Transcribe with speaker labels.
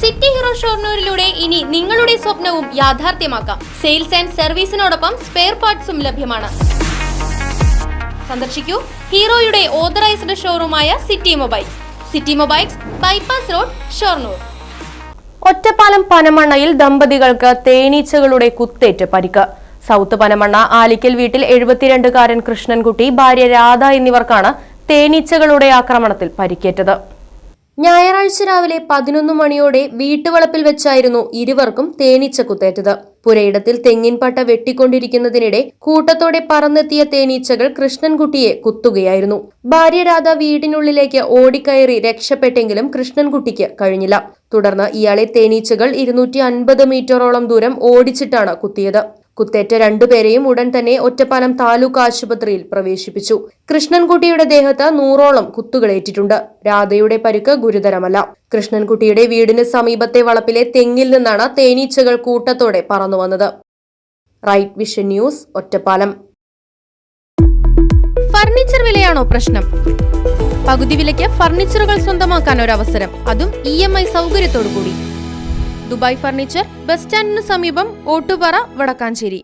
Speaker 1: City hero ഷൊർണൂരിലൂടെ ഇനി നിങ്ങളുടെ സ്വപ്നവും യാഥാർത്ഥ്യമാക്കാം. സെയിൽസ് ആൻഡ് സർവീസിനോടൊപ്പം സ്പെയർ പാർട്സും ലഭ്യമാണ്. സന്ദർശിക്കൂ ഹീറോയുടെ ഓതറൈസ്ഡ് ഷോറൂമായ City Mobiles, bypass road, Shoranur.
Speaker 2: Ottapalam പനമണ്ണയിൽ ദമ്പതികൾക്ക് തേനീച്ചകളുടെ കുത്തേറ്റ് പരിക്ക്. സൗത്ത് പനമണ്ണ ആലിക്കൽ വീട്ടിൽ 72-കാരൻ കൃഷ്ണൻകുട്ടി, ഭാര്യ രാധ എന്നിവർക്കാണ് തേനീച്ചകളുടെ ആക്രമണത്തിൽ പരിക്കേറ്റത്. ഞായറാഴ്ച രാവിലെ 11 മണിയോടെ വീട്ടുവളപ്പിൽ വെച്ചായിരുന്നു ഇരുവർക്കും തേനീച്ച കുത്തേറ്റത്. പുരയിടത്തിൽ തെങ്ങിൻ പട്ട വെട്ടിക്കൊണ്ടിരിക്കുന്നതിനിടെ കൂട്ടത്തോടെ പറന്നെത്തിയ തേനീച്ചകൾ കൃഷ്ണൻകുട്ടിയെ കുത്തുകയായിരുന്നു. ഭാര്യ രാധ വീടിനുള്ളിലേക്ക് ഓടിക്കയറി രക്ഷപ്പെട്ടെങ്കിലും കൃഷ്ണൻകുട്ടിക്ക് കഴിഞ്ഞില്ല. തുടർന്ന് ഇയാളെ തേനീച്ചകൾ 250 മീറ്ററോളം ദൂരം ഓടിച്ചിട്ടാണ് കുത്തിയത്. കുത്തേറ്റ രണ്ടുപേരെയും ഉടൻ തന്നെ ഒറ്റപ്പാലം താലൂക്ക് ആശുപത്രിയിൽ പ്രവേശിപ്പിച്ചു. കൃഷ്ണൻകുട്ടിയുടെ ദേഹത്ത് 100ഓളം കുത്തുകളേറ്റിട്ടുണ്ട്. രാധയുടെ പരിക്ക് ഗുരുതരമല്ല. കൃഷ്ണൻകുട്ടിയുടെ വീടിന് സമീപത്തെ വളപ്പിലെ തെങ്ങിൽ നിന്നാണ് തേനീച്ചകൾ കൂട്ടത്തോടെ പറന്നുവന്നത്. Right Vision News, Ottapalam.
Speaker 1: Furniture വിലയാണോ പ്രശ്നം? പകുതി വിലയ്ക്ക് ഫർണിച്ചറുകൾ സ്വന്തമാക്കാൻ ഒരു അവസരം, അതും EMI സൗകര്യത്തോടു കൂടി. ദുബായ് ഫർണിച്ചർ, ബസ് സ്റ്റാൻഡിന് സമീപം, ഓട്ടുപാറ, വടക്കാഞ്ചേരി.